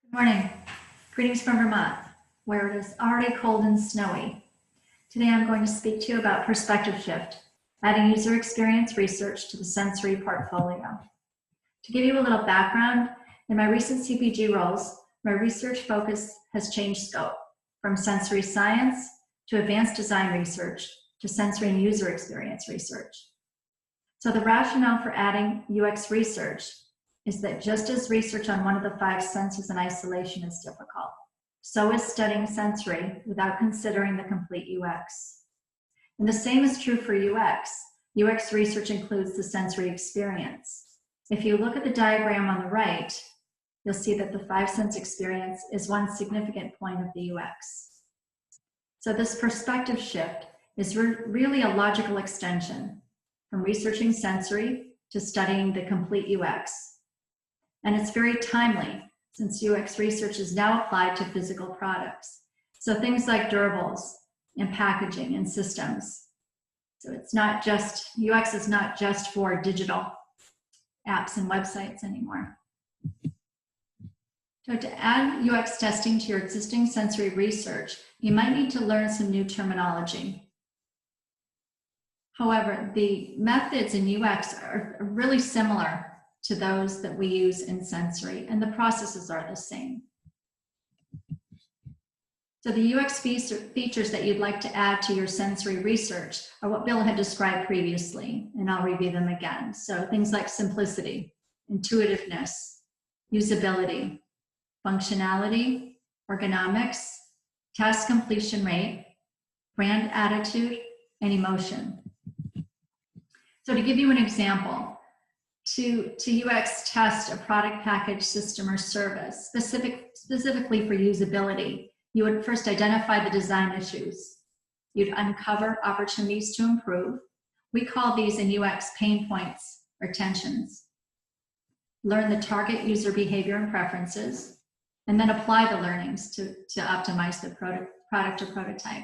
Good morning. Greetings from Vermont, where it is already cold and snowy. Today I'm going to speak to you about perspective shift, adding user experience research to the sensory portfolio. To give you a little background, in my recent CPG roles, my research focus has changed scope from sensory science to advanced design research to sensory and user experience research. So the rationale for adding UX research is that just as research on one of the 5 senses in isolation is difficult, so is studying sensory without considering the complete UX. And the same is true for UX. UX research includes the sensory experience. If you look at the diagram on the right, you'll see that the 5-sense experience is one significant point of the UX. So this perspective shift is really a logical extension from researching sensory to studying the complete UX. And it's very timely since UX research is now applied to physical products. So things like durables and packaging and systems. So it's not just, UX is not just for digital apps and websites anymore. So to add UX testing to your existing sensory research, you might need to learn some new terminology. However, the methods in UX are really similar to those that we use in sensory, and the processes are the same. So the UX features that you'd like to add to your sensory research are what Bill had described previously, and I'll review them again. So things like simplicity, intuitiveness, usability, functionality, ergonomics, task completion rate, brand attitude, and emotion. So to give you an example, to UX test a product, package, system, or service, specifically for usability, you would first identify the design issues. You'd uncover opportunities to improve. We call these in UX pain points or tensions. Learn the target user behavior and preferences, and then apply the learnings to optimize the product or prototype.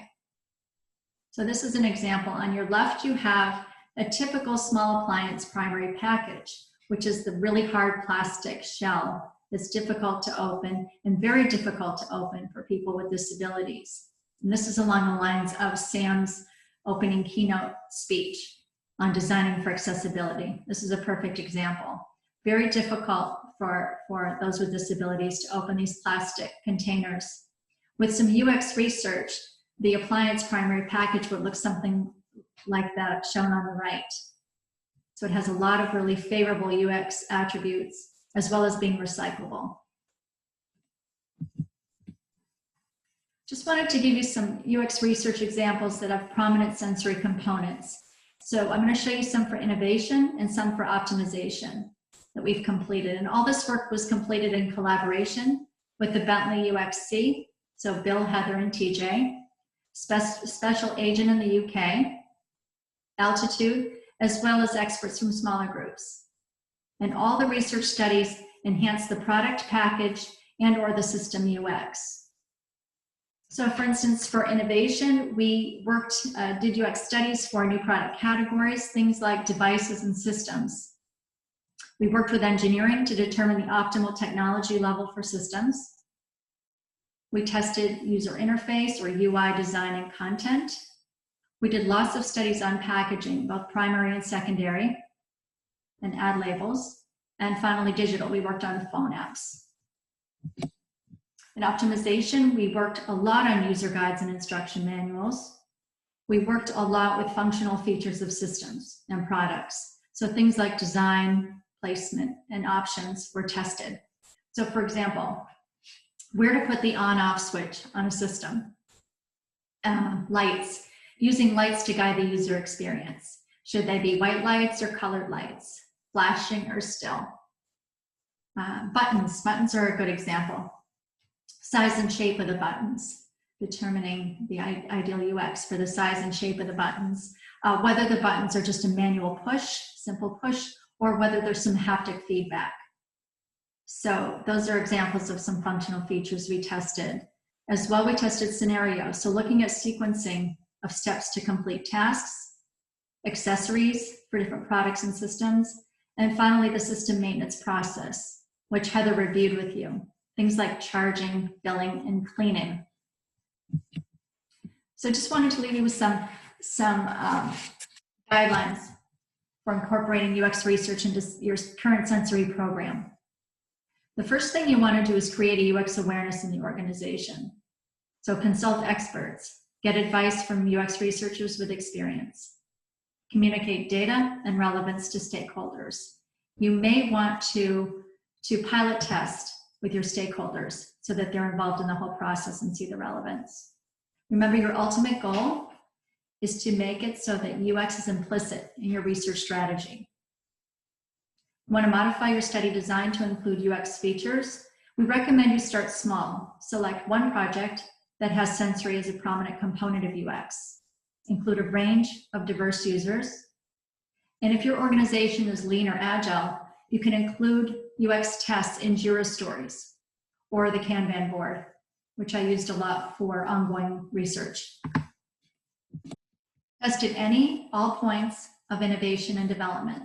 So this is an example. On your left, you have a typical small appliance primary package, which is the really hard plastic shell that's difficult to open and very difficult to open for people with disabilities. And this is along the lines of Sam's opening keynote speech on designing for accessibility. This is a perfect example. Very difficult for those with disabilities to open these plastic containers. With some UX research, the appliance primary package would look something like that shown on the right. So it has a lot of really favorable UX attributes, as well as being recyclable. Just wanted to give you some UX research examples that have prominent sensory components. So I'm going to show you some for innovation and some for optimization that we've completed. And all this work was completed in collaboration with the Bentley UXC, so Bill, Heather, and TJ, special agent in the UK, Altitude, as well as experts from smaller groups. And all the research studies enhance the product package and or the system UX. So for instance, for innovation, we did UX studies for new product categories, things like devices and systems. We worked with engineering to determine the optimal technology level for systems. We tested user interface or UI design and content. We did lots of studies on packaging, both primary and secondary, and ad labels. And finally, digital, we worked on the phone apps. In optimization, we worked a lot on user guides and instruction manuals. We worked a lot with functional features of systems and products. So things like design, placement, and options were tested. So for example, where to put the on-off switch on a system. Lights. Using lights to guide the user experience. Should they be white lights or colored lights? Flashing or still? Buttons. Buttons are a good example. Size and shape of the buttons. Determining the ideal UX for the size and shape of the buttons. Whether the buttons are just a manual push, simple push, or whether there's some haptic feedback. So those are examples of some functional features we tested. As well, we tested scenarios. So looking at sequencing of steps to complete tasks, accessories for different products and systems, and finally the system maintenance process, which Heather reviewed with you. things like charging, billing, and cleaning. So just wanted to leave you with some guidelines for incorporating UX research into your current sensory program. The first thing you want to do is create a UX awareness in the organization. So consult experts, get advice from UX researchers with experience, communicate data and relevance to stakeholders. You may want to pilot test with your stakeholders so that they're involved in the whole process and see the relevance. Remember, your ultimate goal is to make it so that UX is implicit in your research strategy. You want to modify your study design to include UX features? We recommend you start small. Select one project that has sensory as a prominent component of UX. Include a range of diverse users. And if your organization is lean or agile, you can include UX tests in Jira stories or the Kanban board, which I used a lot for ongoing research. Test at all points of innovation and development.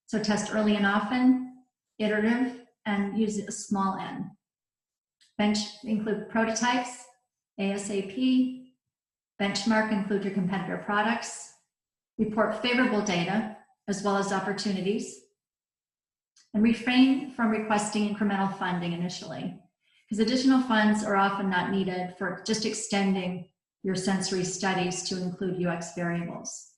So test early and often, iterative, and use a small n. Include prototypes, ASAP, benchmark, include your competitor products, report favorable data as well as opportunities, and refrain from requesting incremental funding initially, because additional funds are often not needed for just extending your sensory studies to include UX variables.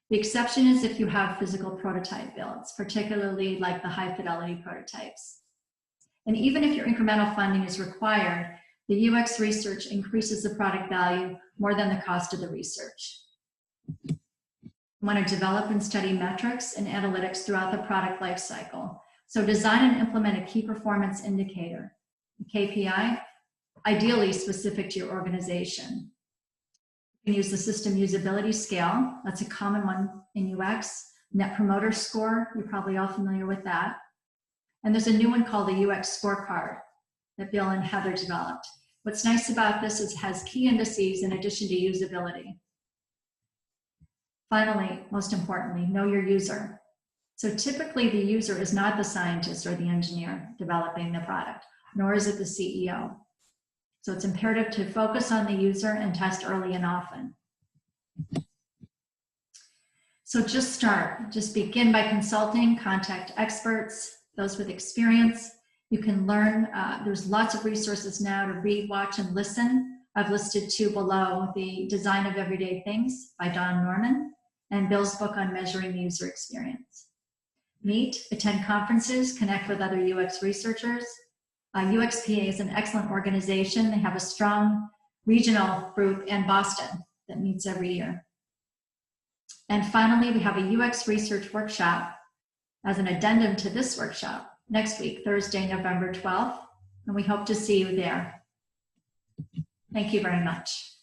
The exception is if you have physical prototype builds, particularly like the high fidelity prototypes. And even if your incremental funding is required, the UX research increases the product value more than the cost of the research. You want to develop and study metrics and analytics throughout the product lifecycle. So design and implement a key performance indicator, KPI, ideally specific to your organization. You can use the system usability scale. That's a common one in UX. Net Promoter Score, you're probably all familiar with that. And there's a new one called the UX scorecard that Bill and Heather developed. What's nice about this is it has key indices in addition to usability. Finally, most importantly, know your user. So typically the user is not the scientist or the engineer developing the product, nor is it the CEO. So it's imperative to focus on the user and test early and often. So just begin by consulting, contact experts, those with experience. You can learn, there's lots of resources now to read, watch, and listen. I've listed two below, The Design of Everyday Things by Don Norman and Bill's book on measuring the user experience. Meet, attend conferences, connect with other UX researchers. UXPA is an excellent organization. They have a strong regional group in Boston that meets every year. And finally, we have a UX research workshop as an addendum to this workshop next week, Thursday, November 12th, and we hope to see you there. Thank you very much.